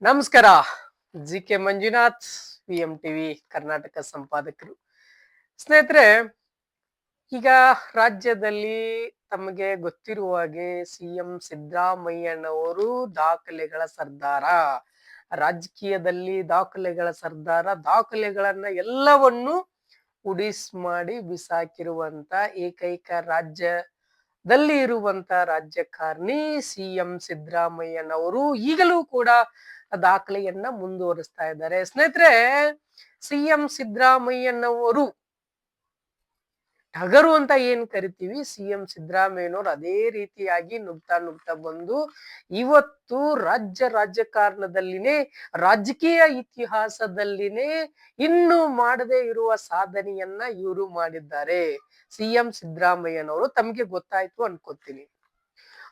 ನಮಸ್ಕಾರ. GK. Manjunath, ವಿ.ಎಂ TV Karnataka ಸಂಪಾದಕರು. ಸ್ನೇಹಿತರೆ, ಈಗ ರಾಜ್ಯದಲ್ಲಿ ತಮಗೆ ಗೊತ್ತಿರುವ ಹಾಗೆ ಸಿಎಂ ಸಿದ್ದರಾಮಯ್ಯನವರು ದಾಖಲೆಗಳ ಸರ್ದಾರ. ರಾಜಕೀಯದಲ್ಲಿ ದಾಖಲೆಗಳ ಸರ್ದಾರ. ದಾಖಲೆಗಳನ್ನ ಎಲ್ಲವನ್ನು ಉಡಿಸ್ ಮಾಡಿ ಬಿಸಾಕಿರುವಂತ ಏಕೈಕ ರಾಜ್ಯದಲ್ಲಿ ಇರುವಂತ ರಾಜಕಾರಣಿ ಸಿಎಂ ಸಿದ್ದರಾಮಯ್ಯನವರು ಈಗಲೂ ಕೂಡ ದಾಖಲೆಯನ್ನ ಮುಂದುವರಿಸ್ತಾ ಇದ್ದಾರೆ. ಸ್ನೇಹಿತರೆ, ಸಿಎಂ ಸಿದ್ದರಾಮಯ್ಯನವರು ಟಗರು ಅಂತ ಏನ್ ಕರಿತೀವಿ, ಸಿಎಂ ಸಿದ್ದರಾಮಯ್ಯನವರು ಅದೇ ರೀತಿಯಾಗಿ ನುಗ್ತಾ ಬಂದು ಇವತ್ತು ರಾಜಕಾರಣದಲ್ಲಿನೇ, ರಾಜಕೀಯ ಇತಿಹಾಸದಲ್ಲಿನೇ ಇನ್ನು ಮಾಡದೇ ಇರುವ ಸಾಧನೆಯನ್ನ ಇವರು ಮಾಡಿದ್ದಾರೆ. ಸಿಎಂ ಸಿದ್ದರಾಮಯ್ಯನವರು ತಮಗೆ ಗೊತ್ತಾಯ್ತು ಅನ್ಕೋತೀನಿ.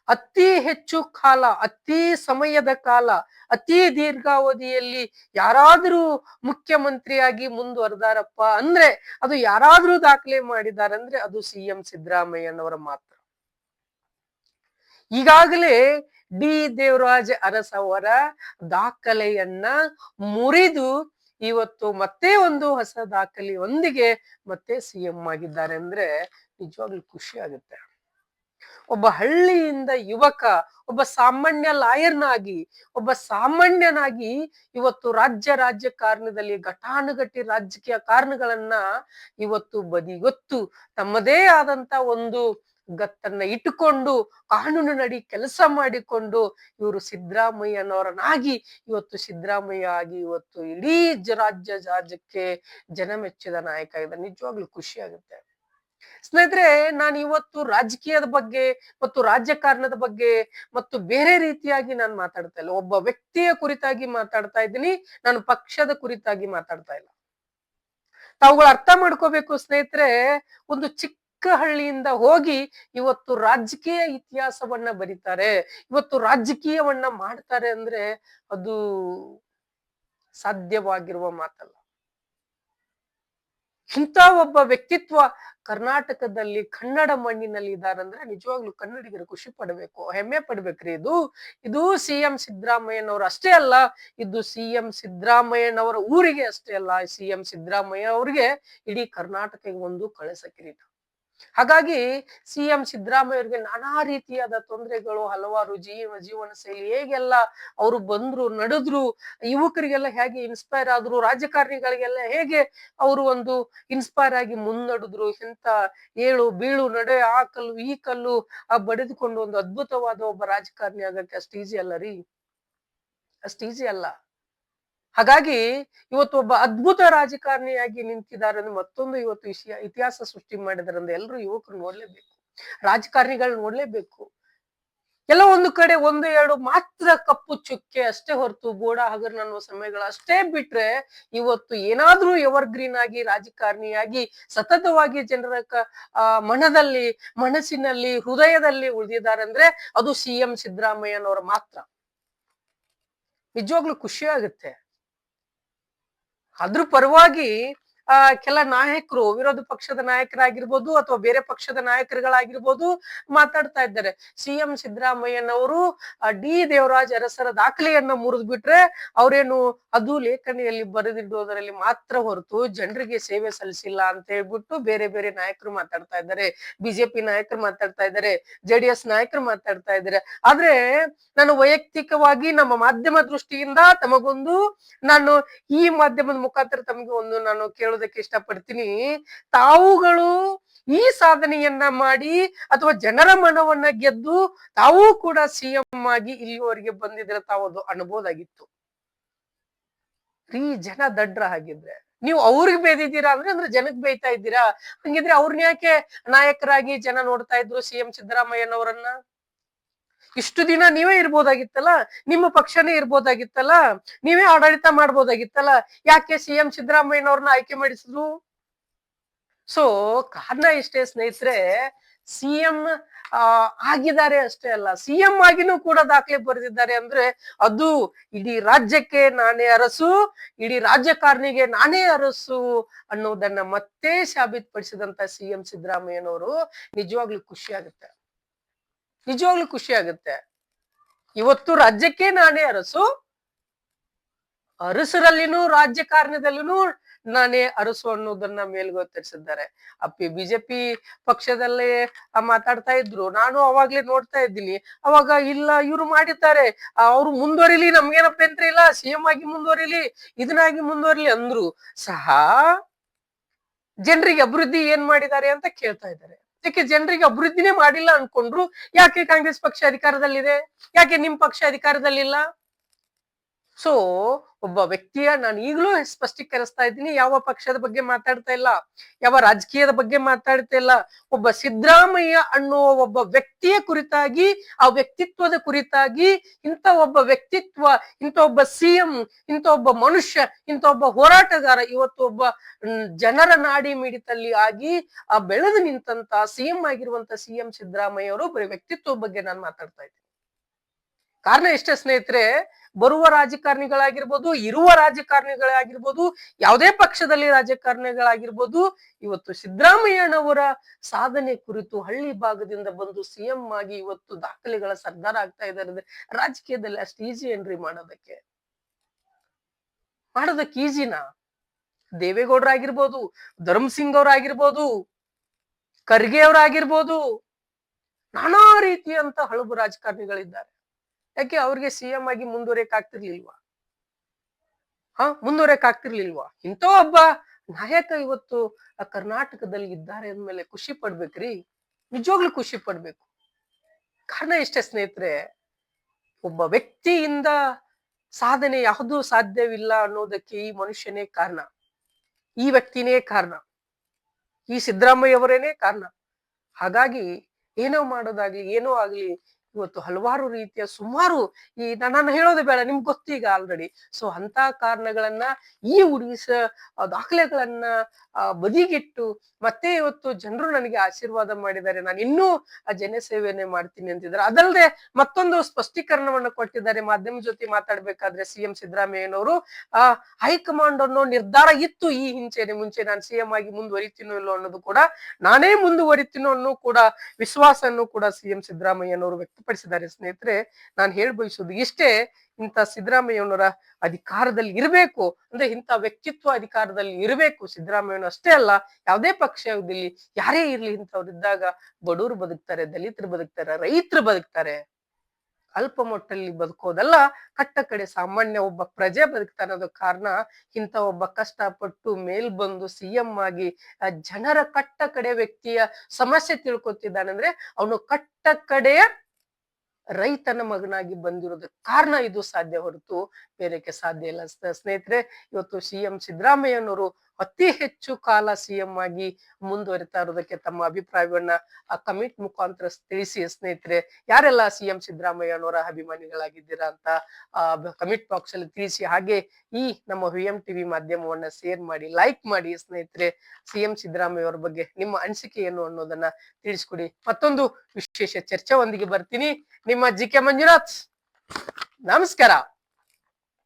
ಅತಿ ಹೆಚ್ಚು ಕಾಲ, ಅತಿ ಸಮಯದ ಕಾಲ, ಅತಿ ದೀರ್ಘಾವಧಿಯಲ್ಲಿ ಯಾರಾದ್ರೂ ಮುಖ್ಯಮಂತ್ರಿಯಾಗಿ ಮುಂದುವರೆದಾರಪ್ಪ ಅಂದ್ರೆ, ಅದು ಯಾರಾದ್ರೂ ದಾಖಲೆ ಮಾಡಿದಾರಂದ್ರೆ ಅದು ಸಿಎಂ ಸಿದ್ದರಾಮಯ್ಯನವರ ಮಾತ್ರ. ಈಗಾಗಲೇ ಡಿ ದೇವರಾಜ್ ಅರಸ್ ಅವರ ದಾಖಲೆಯನ್ನ ಮುರಿದು ಇವತ್ತು ಮತ್ತೆ ಒಂದು ಹೊಸ ದಾಖಲೆಯೊಂದಿಗೆ ಮತ್ತೆ ಸಿಎಂ ಆಗಿದ್ದಾರೆ ಅಂದ್ರೆ ನಿಜವಾಗ್ಲೂ ಖುಷಿ ಆಗುತ್ತೆ. ಒಬ್ಬ ಹಳ್ಳಿಯಿಂದ ಯುವಕ, ಒಬ್ಬ ಸಾಮಾನ್ಯ ಲಾಯರ್ನಾಗಿ, ಒಬ್ಬ ಸಾಮಾನ್ಯನಾಗಿ ಇವತ್ತು ರಾಜಕಾರಣದಲ್ಲಿ ಘಟಾನುಘಟಿ ರಾಜಕೀಯ ಕಾರಣಗಳನ್ನ ಇವತ್ತು ಬದಿಗೊತ್ತು ತಮ್ಮದೇ ಆದಂತ ಒಂದು ಗತ್ತನ್ನ ಇಟ್ಟುಕೊಂಡು ಕಾನೂನಿನಡಿ ಕೆಲಸ ಮಾಡಿಕೊಂಡು ಇವರು ಸಿದ್ದರಾಮಯ್ಯನವರನಾಗಿ ಇವತ್ತು ಸಿದ್ದರಾಮಯ್ಯ ಆಗಿ ಇವತ್ತು ಇಡೀ ರಾಜ್ಯಕ್ಕೆ ಜನ ಮೆಚ್ಚಿದ ನಾಯಕ ಇದ್ದಾರೆ. ನಿಜವಾಗ್ಲೂ ಖುಷಿ ಆಗುತ್ತೆ. ಸ್ನೇಹಿತರೆ, ನಾನು ಇವತ್ತು ರಾಜಕೀಯದ ಬಗ್ಗೆ ಮತ್ತು ರಾಜಕಾರಣದ ಬಗ್ಗೆ ಮತ್ತು ಬೇರೆ ರೀತಿಯಾಗಿ ನಾನು ಮಾತಾಡ್ತಾ ಇಲ್ಲ. ಒಬ್ಬ ವ್ಯಕ್ತಿಯ ಕುರಿತಾಗಿ ಮಾತಾಡ್ತಾ ಇದ್ದೀನಿ, ನಾನು ಪಕ್ಷದ ಕುರಿತಾಗಿ ಮಾತಾಡ್ತಾ ಇಲ್ಲ. ತಾವುಗಳು ಅರ್ಥ ಮಾಡ್ಕೋಬೇಕು ಸ್ನೇಹಿತರೆ, ಒಂದು ಚಿಕ್ಕ ಹಳ್ಳಿಯಿಂದ ಹೋಗಿ ಇವತ್ತು ರಾಜಕೀಯ ಇತಿಹಾಸವನ್ನ ಬರೀತಾರೆ, ಇವತ್ತು ರಾಜಕೀಯವನ್ನ ಮಾಡ್ತಾರೆ ಅಂದ್ರೆ ಅದು ಸಾಧ್ಯವಾಗಿರುವ ಮಾತಲ್ಲ. ಇಂಥ ಒಬ್ಬ ವ್ಯಕ್ತಿತ್ವ ಕರ್ನಾಟಕದಲ್ಲಿ, ಕನ್ನಡ ಮಣ್ಣಿನಲ್ಲಿ ಇದಾರಂದ್ರೆ ನಿಜವಾಗ್ಲೂ ಕನ್ನಡಿಗರು ಖುಷಿ ಪಡ್ಬೇಕು, ಹೆಮ್ಮೆ ಪಡ್ಬೇಕ್ರಿ. ಇದು ಸಿಎಂ ಸಿದ್ದರಾಮಯ್ಯನವರು ಅಷ್ಟೇ ಅಲ್ಲ, ಇದು ಸಿಎಂ ಸಿದ್ದರಾಮಯ್ಯನವರ ಊರಿಗೆ ಅಷ್ಟೇ ಅಲ್ಲ, ಸಿಎಂ ಸಿದ್ದರಾಮಯ್ಯ ಅವ್ರಿಗೆ ಇಡೀ ಕರ್ನಾಟಕಕ್ಕೆ ಒಂದು ಕಳಸ ಕಿರೀಟ. ಹಾಗಾಗಿ ಸಿಎಂ ಸಿದ್ದರಾಮಯ್ಯ ಅವರಿಗೆ ನಾನಾ ರೀತಿಯಾದ ತೊಂದರೆಗಳು, ಹಲವಾರು ಜೀವನ ಶೈಲಿ ಹೇಗೆಲ್ಲ ಅವರು ಬಂದ್ರು, ನಡೆದ್ರು, ಯುವಕರಿಗೆಲ್ಲ ಹೇಗೆ ಇನ್ಸ್ಪೈರ್ ಆದ್ರು, ರಾಜಕಾರಣಿಗಳಿಗೆಲ್ಲ ಹೇಗೆ ಅವರು ಒಂದು ಇನ್ಸ್ಪೈರ್ ಆಗಿ ಮುನ್ನಡೆದ್ರು, ಇಂತ ಏಳು ಬೀಳು ನಡೆ, ಆ ಕಲ್ಲು ಈ ಕಲ್ಲು ಬಡಿದುಕೊಂಡು ಒಂದು ಅದ್ಭುತವಾದ ಒಬ್ಬ ರಾಜಕಾರಣಿ ಆಗಕ್ಕೆ ಅಷ್ಟು ಈಸಿ ಅಲ್ಲ ರೀ, ಅಷ್ಟು ಈಸಿ ಅಲ್ಲ. ಹಾಗಾಗಿ ಇವತ್ತು ಒಬ್ಬ ಅದ್ಭುತ ರಾಜಕಾರಣಿಯಾಗಿ ನಿಂತಿದ್ದಾರೆ ಅಂದ್ರೆ ಮತ್ತೊಂದು ಇವತ್ತು ಇತಿಹಾಸ ಸೃಷ್ಟಿ ಮಾಡಿದಾರೆ ಅಂದ್ರೆ ಎಲ್ಲರೂ ಯುವಕರು ನೋಡ್ಲೇಬೇಕು, ರಾಜಕಾರಣಿಗಳು ನೋಡ್ಲೇಬೇಕು. ಎಲ್ಲ ಒಂದು ಕಡೆ ಒಂದು ಎರಡು ಮಾತ್ರ ಕಪ್ಪು ಚುಕ್ಕೆ ಅಷ್ಟೇ ಹೊರತು ಗೋಡ ಹಗರಣ ಅನ್ನುವ ಸಮಯಗಳು ಅಷ್ಟೇ ಬಿಟ್ರೆ ಇವತ್ತು ಏನಾದ್ರೂ ಎವರ್ ಗ್ರೀನ್ ಆಗಿ ರಾಜಕಾರಣಿಯಾಗಿ ಸತತವಾಗಿ ಜನರ ಮನದಲ್ಲಿ, ಮನಸ್ಸಿನಲ್ಲಿ, ಹೃದಯದಲ್ಲಿ ಉಳಿದಿದ್ದಾರೆ ಅಂದ್ರೆ ಅದು ಸಿಎಂ ಸಿದ್ದರಾಮಯ್ಯನವರ ಮಾತ್ರ. ನಿಜವಾಗ್ಲೂ ಖುಷಿ ಆಗುತ್ತೆ. ಅದ್ರ ಪರವಾಗಿ ಕೆಲ ನಾಯಕರು, ವಿರೋಧ ಪಕ್ಷದ ನಾಯಕರಾಗಿರ್ಬೋದು ಅಥವಾ ಬೇರೆ ಪಕ್ಷದ ನಾಯಕರುಗಳಾಗಿರ್ಬೋದು ಮಾತಾಡ್ತಾ ಇದ್ದಾರೆ. ಸಿಎಂ ಸಿದ್ದರಾಮಯ್ಯನವರು ಡಿ ದೇವರಾಜ್ ಅರಸರ ದಾಖಲೆಯನ್ನ ಮುರಿದು ಬಿಟ್ರೆ ಅವ್ರೇನು ಅದು ಲೇಖನಿಯಲ್ಲಿ ಬರೆದಿಡುವುದರಲ್ಲಿ ಮಾತ್ರ ಹೊರತು ಜನರಿಗೆ ಸೇವೆ ಸಲ್ಲಿಸಿಲ್ಲ ಅಂತ ಹೇಳ್ಬಿಟ್ಟು ಬೇರೆ ಬೇರೆ ನಾಯಕರು ಮಾತಾಡ್ತಾ ಇದ್ದಾರೆ, ಬಿಜೆಪಿ ನಾಯಕರು ಮಾತಾಡ್ತಾ ಇದ್ದಾರೆ, ಜೆಡಿಎಸ್ ನಾಯಕರು ಮಾತಾಡ್ತಾ ಇದ್ದಾರೆ. ಆದ್ರೆ ನಾನು ವೈಯಕ್ತಿಕವಾಗಿ ನಮ್ಮ ಮಾಧ್ಯಮ ದೃಷ್ಟಿಯಿಂದ ನಾನು ಈ ಮಾಧ್ಯಮದ ಮುಖಾಂತರ ತಮಗೆ ಒಂದು ನಾನು ಕೇಳೋದಕ್ಕೆ ಇಷ್ಟಪಡ್ತೀನಿ. ತಾವುಗಳು ಈ ಸಾಧನೆಯನ್ನ ಮಾಡಿ ಅಥವಾ ಜನರ ಮನವನ್ನ ಗೆದ್ದು ತಾವು ಕೂಡ ಸಿಎಂ ಆಗಿ ಇಲ್ಲಿವರೆಗೆ ಬಂದಿದ್ರೆ ತಾವು ಅದು ಅನ್ಬೋದಾಗಿತ್ತು ರೀ. ಜನ ದಡ್ರ ಹಾಗಿದ್ರೆ ನೀವು ಅವ್ರಿಗೆ ಬೇದಿದ್ದೀರಾ ಅಂದ್ರೆ ಜನಕ್ಕೆ ಬೇಯ್ತಾ ಇದ್ದೀರಾ. ಹಂಗಿದ್ರೆ ಅವ್ರನ್ನ ಯಾಕೆ ನಾಯಕರಾಗಿ ಜನ ನೋಡ್ತಾ ಇದ್ರು ಸಿಎಂ ಸಿದ್ದರಾಮಯ್ಯನವರನ್ನ? ಇಷ್ಟು ದಿನ ನೀವೇ ಇರ್ಬೋದಾಗಿತ್ತಲ್ಲ, ನಿಮ್ಮ ಪಕ್ಷನೇ ಇರ್ಬೋದಾಗಿತ್ತಲ್ಲ, ನೀವೇ ಆಡಳಿತ ಮಾಡ್ಬೋದಾಗಿತ್ತಲ್ಲ, ಯಾಕೆ ಸಿಎಂ ಸಿದ್ದರಾಮಯ್ಯನವ್ರನ್ನ ಆಯ್ಕೆ ಮಾಡಿಸಿದ್ರು? ಸೊ ಕಾರಣ ಇಷ್ಟೇ ಸ್ನೇಹಿತರೆ, ಸಿಎಂ ಆಗಿದ್ದಾರೆ ಅಷ್ಟೇ ಅಲ್ಲ, ಸಿಎಂ ಆಗಿನೂ ಕೂಡ ದಾಖಲೆ ಬರೆದಿದ್ದಾರೆ ಅಂದ್ರೆ ಅದು ಇಡೀ ರಾಜ್ಯಕ್ಕೆ ನಾನೇ ಅರಸು, ಇಡೀ ರಾಜಕಾರಣಿಗೆ ನಾನೇ ಅರಸು ಅನ್ನೋದನ್ನ ಮತ್ತೆ ಸಾಬೀತುಪಡಿಸಿದಂತ ಸಿಎಂ ಸಿದ್ದರಾಮಯ್ಯನವರು ನಿಜವಾಗ್ಲೂ ಖುಷಿ ಆಗುತ್ತೆ, ನಿಜವಾಗ್ಲೂ ಖುಷಿ ಆಗುತ್ತೆ. ಇವತ್ತು ರಾಜ್ಯಕ್ಕೆ ನಾನೇ ಅರಸು, ಅರಸರಲ್ಲಿನೂ ರಾಜಕಾರಣದಲ್ಲಿನೂ ನಾನೇ ಅರಸು ಅನ್ನೋದನ್ನ ಮೇಲ್ಗೊತ್ತರಿಸಿದ್ದಾರೆ. ಬಿಜೆಪಿ ಪಕ್ಷದಲ್ಲೇ ಮಾತಾಡ್ತಾ ಇದ್ರು. ನಾನು ಅವಾಗ್ಲೇ ನೋಡ್ತಾ ಇದ್ದೀನಿ. ಅವಾಗ ಇಲ್ಲ ಇವ್ರು ಮಾಡಿದ್ದಾರೆ, ಅವ್ರು ಮುಂದುವರಿಲಿ, ನಮ್ಗೇನ್ ಅಭ್ಯಂತರ ಇಲ್ಲ, ಸಿಎಂ ಆಗಿ ಮುಂದುವರಿಲಿ, ಇದನ್ನಾಗಿ ಮುಂದುವರಿಲಿ ಅಂದ್ರು ಸಹ ಜನರಿಗೆ ಅಭಿವೃದ್ಧಿ ಏನ್ ಮಾಡಿದ್ದಾರೆ ಅಂತ ಕೇಳ್ತಾ ಇದ್ದಾರೆ. ಯಾಕೆ ಜನರಿಗೆ ಅಭಿವೃದ್ಧಿನೇ ಮಾಡಿಲ್ಲ ಅನ್ಕೊಂಡ್ರು ಯಾಕೆ ಕಾಂಗ್ರೆಸ್ ಪಕ್ಷ ಅಧಿಕಾರದಲ್ಲಿದೆ? ಯಾಕೆ ನಿಮ್ ಪಕ್ಷ ಅಧಿಕಾರದಲ್ಲಿಲ್ಲ? ಸೊ ಒಬ್ಬ ವ್ಯಕ್ತಿಯ ನಾನು ಈಗಲೂ ಸ್ಪಷ್ಟೀಕರಿಸ್ತಾ ಇದ್ದೀನಿ, ಯಾವ ಪಕ್ಷದ ಬಗ್ಗೆ ಮಾತಾಡ್ತಾ ಇಲ್ಲ, ಯಾವ ರಾಜಕೀಯದ ಬಗ್ಗೆ ಮಾತಾಡ್ತಾ ಇಲ್ಲ. ಒಬ್ಬ ಸಿದ್ದರಾಮಯ್ಯ ಅನ್ನುವ ಒಬ್ಬ ವ್ಯಕ್ತಿಯ ಕುರಿತಾಗಿ, ಆ ವ್ಯಕ್ತಿತ್ವದ ಕುರಿತಾಗಿ, ಇಂಥ ಒಬ್ಬ ವ್ಯಕ್ತಿತ್ವ, ಇಂಥ ಒಬ್ಬ ಸಿಎಂ, ಇಂಥ ಒಬ್ಬ ಮನುಷ್ಯ, ಇಂಥ ಒಬ್ಬ ಹೋರಾಟಗಾರ ಇವತ್ತು ಒಬ್ಬ ಜನರ ನಾಡಿ ಮಿಡಿತಲ್ಲಿ ಆಗಿ ಆ ಬೆಳೆದು ನಿಂತಂತ ಸಿಎಂ ಆಗಿರುವಂತ ಸಿಎಂ ಸಿದ್ದರಾಮಯ್ಯ ಅವರು ಬರೀ ವ್ಯಕ್ತಿತ್ವ ಬಗ್ಗೆ ನಾನು ಮಾತಾಡ್ತಾ ಇದ್ದೀನಿ. ಕಾರಣ ಎಷ್ಟೇ ಸ್ನೇಹಿತರೆ, ಬರುವ ರಾಜಕಾರಣಿಗಳಾಗಿರ್ಬೋದು, ಇರುವ ರಾಜಕಾರಣಿಗಳಾಗಿರ್ಬೋದು, ಯಾವುದೇ ಪಕ್ಷದಲ್ಲಿ ರಾಜಕಾರಣಿಗಳಾಗಿರ್ಬೋದು, ಇವತ್ತು ಸಿದ್ದರಾಮಯ್ಯನವರ ಸಾಧನೆ ಕುರಿತು ಹಳ್ಳಿ ಭಾಗದಿಂದ ಬಂದು ಸಿಎಂ ಆಗಿ ಇವತ್ತು ದಾಖಲೆಗಳ ಸರ್ದಾರ ಆಗ್ತಾ ಇದ್ದಾರೆ. ರಾಜಕೀಯದಲ್ಲಿ ಅಷ್ಟು ಈಸಿ ಏನ್ರಿ ಮಾಡೋದಕ್ಕೆ ಈಸಿನಾ? ದೇವೇಗೌಡರಾಗಿರ್ಬೋದು, ಧರ್ಮಸಿಂಗ್ ಅವರಾಗಿರ್ಬೋದು, ಖರ್ಗೆ ಅವರಾಗಿರ್ಬೋದು, ನಾನಾ ರೀತಿಯಂತ ಹಳಬು ರಾಜಕಾರಣಿಗಳಿದ್ದಾರೆ. ಯಾಕೆ ಅವ್ರಿಗೆ ಸಿಎಂ ಆಗಿ ಮುಂದುವರಿಯಕ್ ಆಗ್ತಿರ್ಲಿಲ್ವಾ? ಇಂಥ ಒಬ್ಬ ನಾಯಕ ಇವತ್ತು ಕರ್ನಾಟಕದಲ್ಲಿ ಇದ್ದಾರೆ ಅಂದ್ಮೇಲೆ ಖುಷಿ ಪಡ್ಬೇಕ್ರಿ, ನಿಜವಾಗ್ಲೂ ಖುಷಿ ಪಡ್ಬೇಕು. ಕಾರಣ ಎಷ್ಟೇ ಸ್ನೇಹಿತರೆ, ಒಬ್ಬ ವ್ಯಕ್ತಿಯಿಂದ ಸಾಧನೆ ಯಾವುದೂ ಸಾಧ್ಯವಿಲ್ಲ ಅನ್ನೋದಕ್ಕೆ ಈ ಮನುಷ್ಯನೇ ಕಾರಣ, ಈ ವ್ಯಕ್ತಿನೇ ಕಾರಣ, ಈ ಸಿದ್ದರಾಮಯ್ಯ ಅವರೇನೇ ಕಾರಣ. ಹಾಗಾಗಿ ಏನೋ ಮಾಡೋದಾಗ್ಲಿ, ಏನೋ ಆಗ್ಲಿ, ಇವತ್ತು ಹಲವಾರು ರೀತಿಯ ಸುಮಾರು ನಾನು ಹೇಳೋದು ಬೇಡ, ನಿಮ್ಗೆ ಗೊತ್ತೀಗ ಆಲ್ರೆಡಿ. ಸೊ ಅಂತ ಕಾರಣಗಳನ್ನ, ಈ ಉಡಿಸ ದಾಖಲೆಗಳನ್ನ ಬದಿಗಿಟ್ಟು ಮತ್ತೆ ಇವತ್ತು ಜನರು ನನಗೆ ಆಶೀರ್ವಾದ ಮಾಡಿದ್ದಾರೆ, ನಾನು ಇನ್ನೂ ಜನಸೇವೆಯನ್ನೇ ಮಾಡ್ತೀನಿ ಅಂತಿದ್ದಾರೆ. ಅದಲ್ಲದೆ ಮತ್ತೊಂದು ಸ್ಪಷ್ಟೀಕರಣವನ್ನ ಕೊಟ್ಟಿದ್ದಾರೆ ಮಾಧ್ಯಮ ಜೊತೆ ಮಾತಾಡ್ಬೇಕಾದ್ರೆ ಸಿಎಂ ಸಿದ್ದರಾಮಯ್ಯನವರು. ಹೈಕಮಾಂಡ್ ಅನ್ನೋ ನಿರ್ಧಾರ ಇತ್ತು ಈ ಮುಂಚೆ ನಾನು ಸಿಎಂ ಆಗಿ ಮುಂದುವರಿತೀನೋ ಇಲ್ಲೋ ಅನ್ನೋದು ಕೂಡ, ನಾನೇ ಮುಂದುವರಿತೀನೋ ಅನ್ನೋ ಕೂಡ ವಿಶ್ವಾಸವನ್ನು ಕೂಡ ಸಿಎಂ ಸಿದ್ದರಾಮಯ್ಯನವರು ವ್ಯಕ್ತಪಡಿಸಿದ್ದಾರೆ. ಸ್ನೇಹಿತರೆ, ನಾನು ಬಯಸೋದು ಇಷ್ಟೇ, ಇಂಥ ಸಿದ್ದರಾಮಯ್ಯನವರ ಅಧಿಕಾರದಲ್ಲಿ ಇರಬೇಕು ಅಂದ್ರೆ ಇಂಥ ವ್ಯಕ್ತಿತ್ವ ಅಧಿಕಾರದಲ್ಲಿ ಇರಬೇಕು. ಸಿದ್ದರಾಮಯ್ಯನ ಅಷ್ಟೇ ಅಲ್ಲ, ಯಾವುದೇ ಪಕ್ಷ ಇರಲಿ, ಯಾರೇ ಇರ್ಲಿ, ಇಂಥವ್ರಿದ್ದಾಗ ಬಡವರು ಬದುಕ್ತಾರೆ, ದಲಿತರು ಬದುಕ್ತಾರೆ, ರೈತರು ಬದುಕ್ತಾರೆ. ಅಲ್ಪ ಮಟ್ಟಲ್ಲಿ ಬದುಕೋದಲ್ಲ, ಕಟ್ಟ ಕಡೆ ಸಾಮಾನ್ಯ ಒಬ್ಬ ಪ್ರಜೆ ಬದುಕ್ತಾನೆ. ಅನ್ನೋದ ಕಾರಣ ಇಂಥ ಒಬ್ಬ ಕಷ್ಟಪಟ್ಟು ಮೇಲ್ ಬಂದು ಸಿಎಂ ಆಗಿ ಜನರ ಕಟ್ಟ ಕಡೆ ವ್ಯಕ್ತಿಯ ಸಮಸ್ಯೆ ತಿಳ್ಕೊತಿದ್ದಾನೆ ಅಂದ್ರೆ ಅವನು ಕಟ್ಟ ಕಡೆಯ ರೈತನ ಮಗನಾಗಿ ಬಂದಿರೋದಕ್ಕೆ ಕಾರಣ ಇದು ಸಾಧ್ಯ, ಹೊರತು ಬೇರೆಕ್ಕೆ ಸಾಧ್ಯ ಇಲ್ಲ. ಸ್ನೇಹಿತರೆ, ಇವತ್ತು ಸಿಎಂ ಸಿದ್ದರಾಮಯ್ಯನವರು ಅತಿ ಹೆಚ್ಚು ಕಾಲ ಸಿಎಂ ಆಗಿ ಮುಂದುವರಿತಾ ಇರೋದಕ್ಕೆ ತಮ್ಮ ಅಭಿಪ್ರಾಯವನ್ನ ಕಮೆಂಟ್ ಮುಖಾಂತರ ತಿಳಿಸಿ. ಸ್ನೇಹಿತರೆ, ಯಾರೆಲ್ಲ ಸಿಎಂ ಸಿದ್ದರಾಮಯ್ಯನವರ ಅಭಿಮಾನಿಗಳಾಗಿದ್ದೀರಾ ಅಂತ ಕಮೆಂಟ್ ಬಾಕ್ಸ್ ಅಲ್ಲಿ ತಿಳಿಸಿ. ಹಾಗೆ ಈ ನಮ್ಮ ವಿಎಂ ಟಿವಿ ಮಾಧ್ಯಮವನ್ನ ಶೇರ್ ಮಾಡಿ, ಲೈಕ್ ಮಾಡಿ. ಸ್ನೇಹಿತರೆ, ಸಿಎಂ ಸಿದ್ದರಾಮಯ್ಯ ಅವರ ಬಗ್ಗೆ ನಿಮ್ಮ ಅನಿಸಿಕೆ ಏನು ಅನ್ನೋದನ್ನ ತಿಳಿಸ್ಕೊಡಿ. ಮತ್ತೊಂದು ವಿಶೇಷ ಚರ್ಚೆಯೊಂದಿಗೆ ಬರ್ತೀನಿ. ನಿಮ್ಮ ಜಿ ಕೆ ಮಂಜುನಾಥ್, ನಮಸ್ಕಾರ.